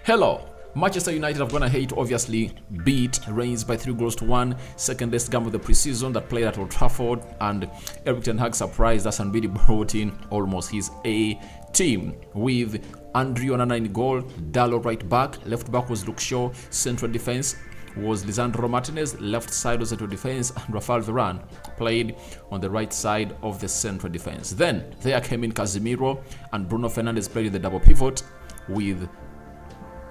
Hello. Manchester United have gone ahead to obviously beat Reims by 3-1. Second-best game of the preseason that played at Old Trafford, and Erik ten Hag surprised us and really brought in almost his A team with Andre Onana in goal, Dalot right back, left back was Luke Shaw, central defense was Lisandro Martinez, left side was central defense, and Rafael Varane played on the right side of the central defense. Then there came in Casemiro, and Bruno Fernandes played in the double pivot with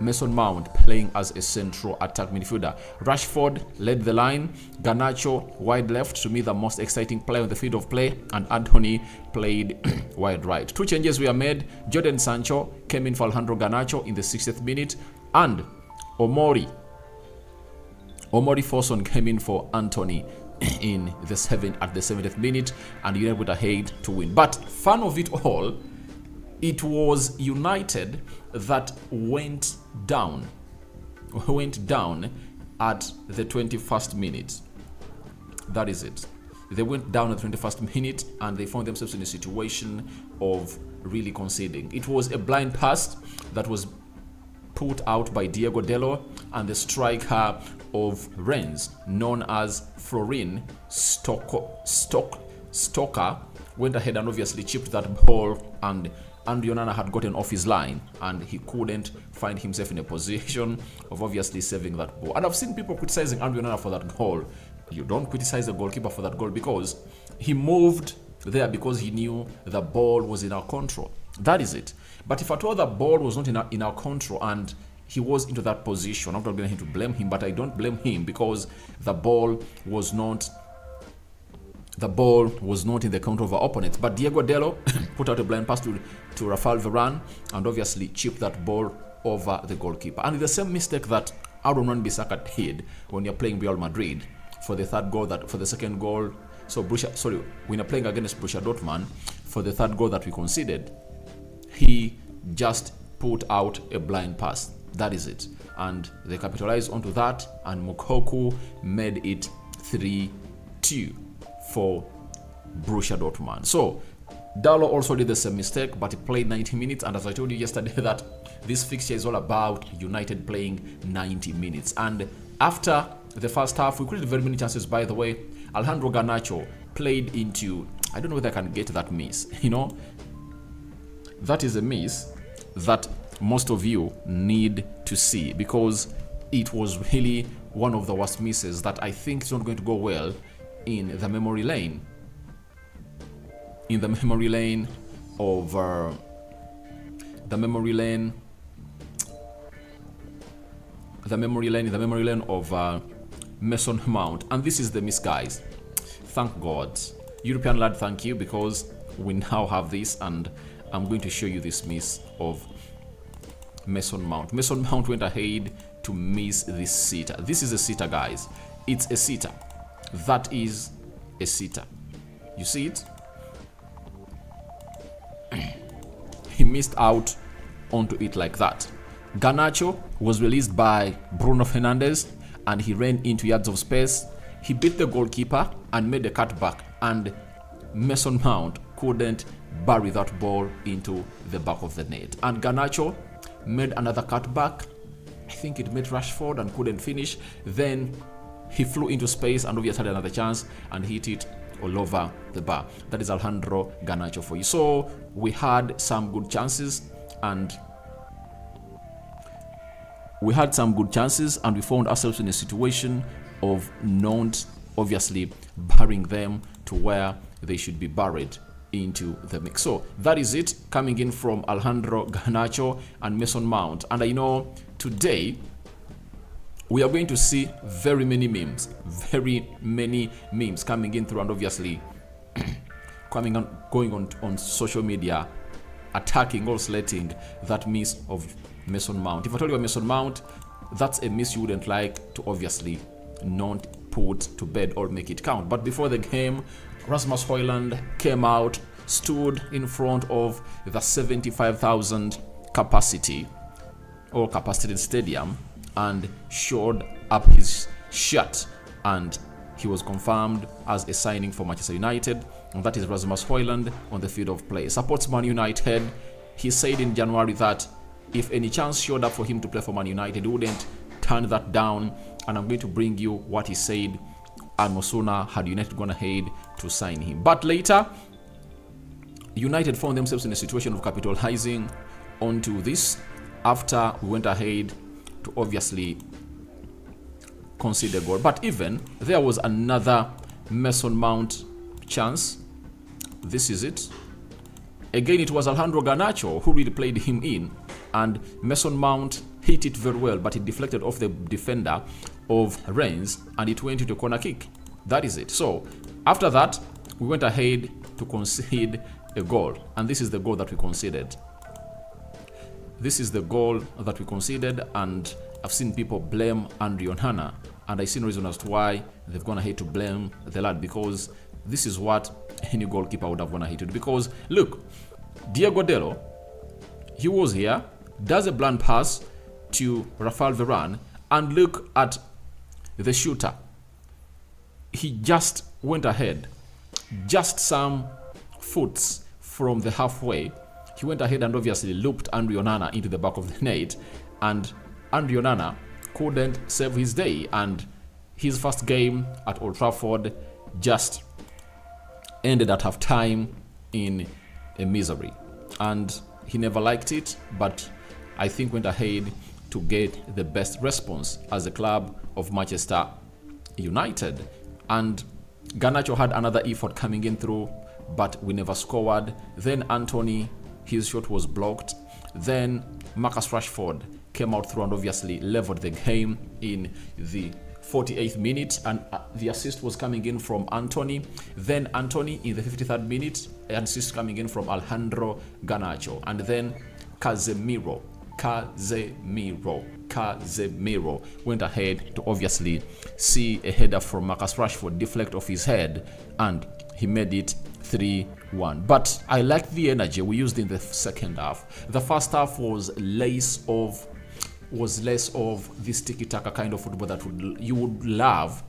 Mason Mount playing as a central attack midfielder. Rashford led the line, Garnacho wide left, to me the most exciting player on the field of play, and Antony played wide right. Two changes were made. Jadon Sancho came in for Alejandro Garnacho in the 60th minute, and Omori Forson came in for Antony in the 70th minute, and United went ahead to win. But fun of it all, it was United that went down at the 21st minute. That is it. They went down at the 21st minute, and they found themselves in a situation of really conceding. It was a blind pass that was put out by Diego Delo, and the striker of Rennes, known as Florin Stoker, went ahead and obviously chipped that ball, and Andre Onana had gotten off his line, and he couldn't find himself in a position of obviously saving that ball. And I've seen people criticizing Andre Onana for that goal. You don't criticize the goalkeeper for that goal, because he moved there because he knew the ball was in our control. That is it. But if at all the ball was not in our control and he was into that position, I'm not going to blame him, but I don't blame him, because the ball was not in the counter of our opponents. But Diego Delo put out a blind pass to Rafael Varane and obviously chipped that ball over the goalkeeper. And the same mistake that Aaron Wan-Bissaka did when you're playing Real Madrid for the second goal. So when you're playing against Borussia Dortmund for the third goal that we conceded, he just put out a blind pass. That is it. And they capitalized onto that, and Moukoko made it 3-2 for Borussia Dortmund. So Dalot also did the same mistake, but he played 90 minutes, and as I told you yesterday that this fixture is all about United playing 90 minutes. And after the first half, we created very many chances, by the way. Alejandro Garnacho played into, I don't know whether I can get that miss, that is a miss that most of you need to see, because it was really one of the worst misses that I think is not going to go well in the memory lane. In the memory lane of Mason Mount. And this is the miss, guys. Thank God. European lad, thank you, because we now have this, and I'm going to show you this miss of Mason Mount. Mason Mount went ahead to miss this sitter. This is a sitter, guys. It's a sitter. That is a sitter. You see it? He missed out onto it like that. Garnacho was released by Bruno Fernandes, and he ran into yards of space. He beat the goalkeeper and made a cutback, and Mason Mount couldn't bury that ball into the back of the net. And Garnacho made another cutback. I think it made Rashford and couldn't finish. Then he flew into space and obviously had another chance and hit it all over the bar. That is Alejandro Garnacho for you. So we had some good chances, and we found ourselves in a situation of not obviously burying them to where they should be buried into the mix. So that is it, coming in from Alejandro Garnacho and Mason Mount. And I know today we are going to see very many memes coming in through, and obviously going on social media, attacking or slating that miss of Mason Mount. If I told you about Mason Mount, that's a miss you wouldn't like to obviously not put to bed or make it count. But before the game, Rasmus Højlund came out, stood in front of the 75,000 capacity stadium, and showed up his shirt, and he was confirmed as a signing for Manchester United, and that is Rasmus Højlund on the field of play. Supports Man United. He said in January that if any chance showed up for him to play for Man United, he wouldn't turn that down. And I'm going to bring you what he said, and no sooner had United gone ahead to sign him. But later, United found themselves in a situation of capitalizing onto this after we went ahead to obviously concede a goal. But even there was another Mason Mount chance. This is it. Again, it was Alejandro Garnacho who really played him in, and Mason Mount hit it very well, but it deflected off the defender of Rennes and it went into a corner kick. That is it. So after that, we went ahead to concede a goal, and this is the goal that we conceded. This is the goal that we conceded, and I've seen people blame Andre Onana, and I see no reason as to why they've gone ahead to blame the lad, because this is what any goalkeeper would have gone ahead to do. Because look, Diego Dello, he was here, does a blunt pass to Rafael Varane, and look at the shooter. He just went ahead, just some foots from the halfway. He went ahead and obviously looped Andre Onana into the back of the net, and Andre Onana couldn't save his day, and his first game at Old Trafford just ended at half time in a misery, and he never liked it, but I think went ahead to get the best response as a club of Manchester United. And Garnacho had another effort coming in through, but we never scored. Then Antony, his shot was blocked. Then Marcus Rashford came out through and obviously leveled the game in the 48th minute, and the assist was coming in from Antony. Then Antony in the 53rd minute, an assist coming in from Alejandro Garnacho, and then Casemiro went ahead to obviously see a header from Marcus Rashford deflect off his head, and he made it 3-1. But I like the energy we used in the second half. The first half was less of this tiki-taka kind of football that you would love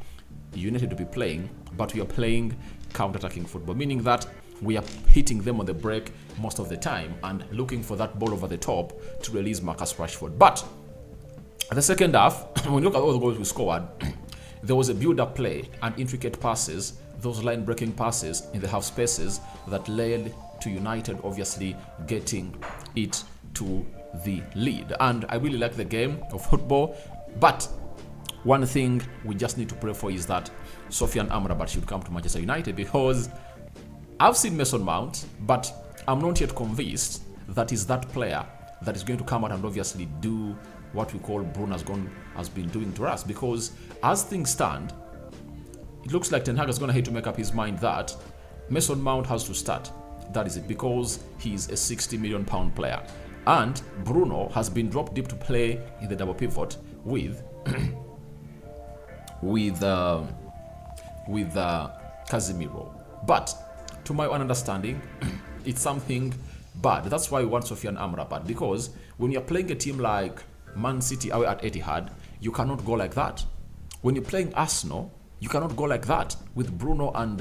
United to be playing, but we are playing counter-attacking football, meaning that we are hitting them on the break most of the time and looking for that ball over the top to release Marcus Rashford. But the second half, when you look at all the goals we scored, there was a build-up play and intricate passes, those line-breaking passes in the half spaces that led to United obviously getting it to the lead. And I really like the game of football, but one thing we just need to pray for is that Sofiane Amrabat should come to Manchester United, because I've seen Mason Mount, but I'm not yet convinced that is that player that is going to come out and obviously do what we call Bruno has been doing to us. Because as things stand, it looks like Ten Hag is going to have to make up his mind that Mason Mount has to start. That is it, because he's a £60 million player. And Bruno has been dropped deep to play in the double pivot with Casemiro. But to my own understanding, it's something bad. That's why we want Sofiane Amrabat, because when you're playing a team like Man City away at Etihad, you cannot go like that. When you're playing Arsenal, you cannot go like that with Bruno and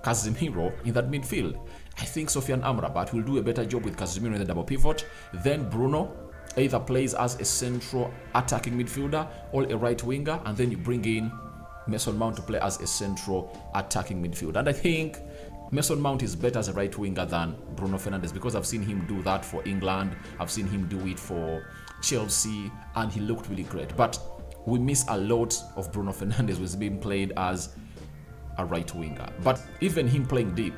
Casemiro in that midfield. I think Sofiane Amrabat will do a better job with Casemiro in the double pivot. Then Bruno either plays as a central attacking midfielder or a right winger, and then you bring in Mason Mount to play as a central attacking midfielder. And I think Mason Mount is better as a right winger than Bruno Fernandes, because I've seen him do that for England, I've seen him do it for Chelsea, and he looked really great. But we miss a lot of Bruno Fernandes was being played as a right winger. But even him playing deep,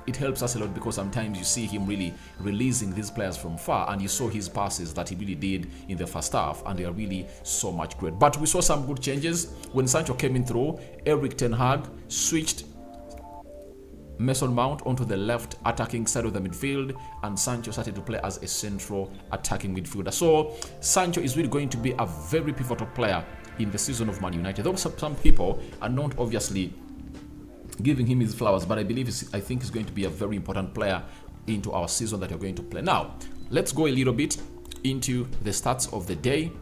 it helps us a lot, because sometimes you see him really releasing these players from far, and you saw his passes that he really did in the first half, and they are really so much great. But we saw some good changes when Sancho came in through. Eric Ten Hag switched Mason Mount onto the left attacking side of the midfield, and Sancho started to play as a central attacking midfielder. So Sancho is really going to be a very pivotal player in the season of Man United. Though some people are not obviously giving him his flowers, but I think he's going to be a very important player into our season that we're going to play. Now, let's go a little bit into the stats of the day,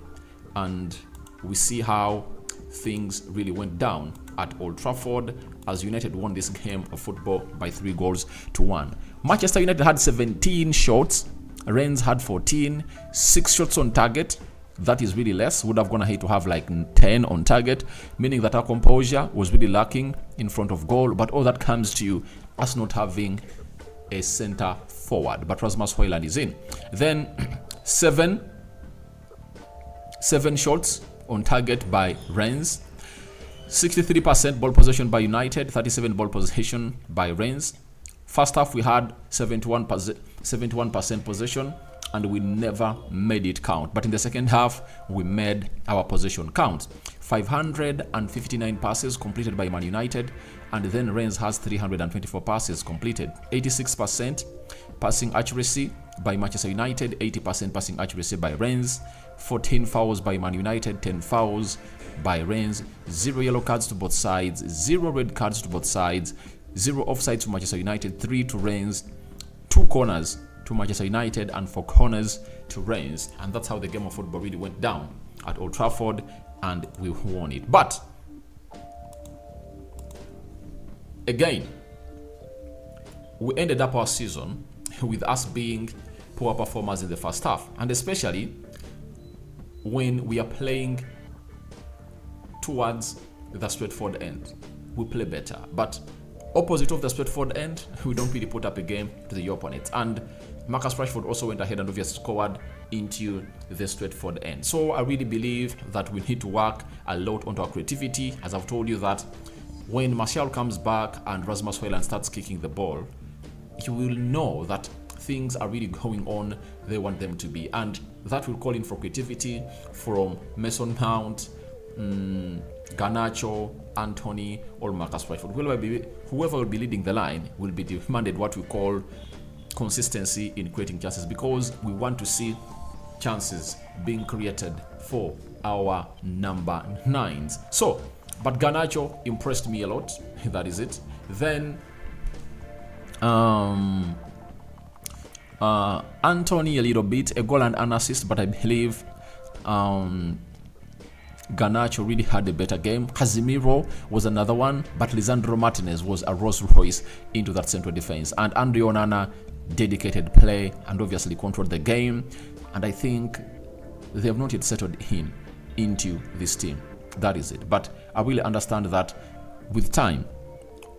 and we see how things really went down at Old Trafford as United won this game of football by 3-1. Manchester United had 17 shots Rennes had 14, 6 shots on target. That is really less. Would have gone ahead to have like 10 on target, meaning that our composure was really lacking in front of goal. But all that comes to us not having a center forward. But Rasmus Højlund is in. Then 7 shots on target by Rennes. 63% ball possession by United, 37 ball possession by Rennes. First half we had 71% possession, and we never made it count. But in the second half, we made our possession count. 559 passes completed by Man United, and then Rennes has 324 passes completed. 86% passing accuracy by Manchester United, 80% passing accuracy by Rennes. 14 fouls by Man United, 10 fouls by Rennes. 0 yellow cards to both sides, 0 red cards to both sides, 0 offsides to Manchester United, 3 to Rennes, 2 corners to Manchester United, and 4 corners to Rennes. And that's how the game of football really went down at Old Trafford, and we won it. But again, we ended up our season with us being poor performers in the first half, and especially when we are playing towards the straightforward end, we play better. But opposite of the straightforward end, we don't really put up a game to the opponents. And Marcus Rashford also went ahead and obviously scored into the straightforward end. So I really believe that we need to work a lot onto our creativity. As I've told you, that when Martial comes back and Rasmus Højlund starts kicking the ball, you will know that things are really going on they want them to be, and that will call in for creativity from Mason Mount, Garnacho, Antony, or Marcus Rashford. Whoever will be leading the line will be demanded what we call consistency in creating chances, because we want to see chances being created for our number 9s. So, but Garnacho impressed me a lot. That is it. Then Antony a little bit, a goal and an assist, but I believe Garnacho really had a better game. Casemiro was another one, but Lisandro Martinez was a Rolls Royce into that central defense. And Andre Onana dedicated play and obviously controlled the game. And I think they have not yet settled into this team. That is it. But I really understand that with time,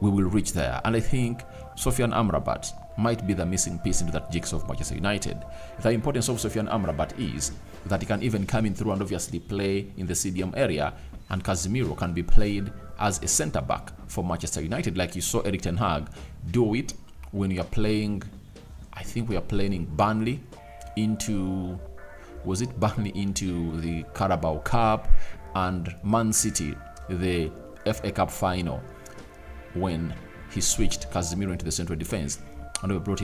we will reach there. And I think Sofiane Amrabat might be the missing piece into that jigsaw of Manchester United. The importance of Sofiane Amrabat is that he can even come in through and obviously play in the CDM area, and Casemiro can be played as a centre-back for Manchester United, like you saw Erik ten Hag do it when you are playing, I think we are playing Burnley into, was it Burnley into the Carabao Cup, and Man City, the FA Cup final, when he switched Casemiro into the central defense, and we brought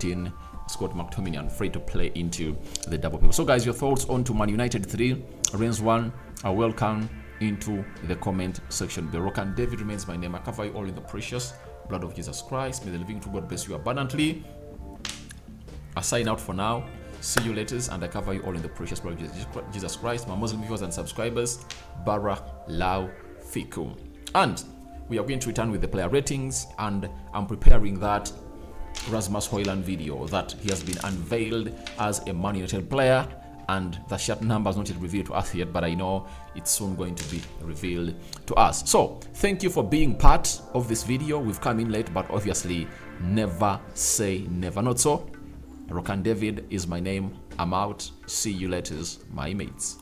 in Scott McTominay free to play into the double pivot. So guys, your thoughts on to Man United 3, Rennes 1 are welcome into the comment section below. And David remains my name. I cover you all in the precious blood of Jesus Christ. May the living true God bless you abundantly. I sign out for now. See you later, and I cover you all in the precious blood of Jesus Christ. My Muslim viewers and subscribers, Barak Lau Fikum. And we are going to return with the player ratings, and I'm preparing that Rasmus Højlund video that he has been unveiled as a Man United player, and the shirt number is not yet revealed to us yet, but I know it's soon going to be revealed to us. So thank you for being part of this video. We've come in late, but obviously never say never. Not so. Rokan David is my name. I'm out. See you later, my mates.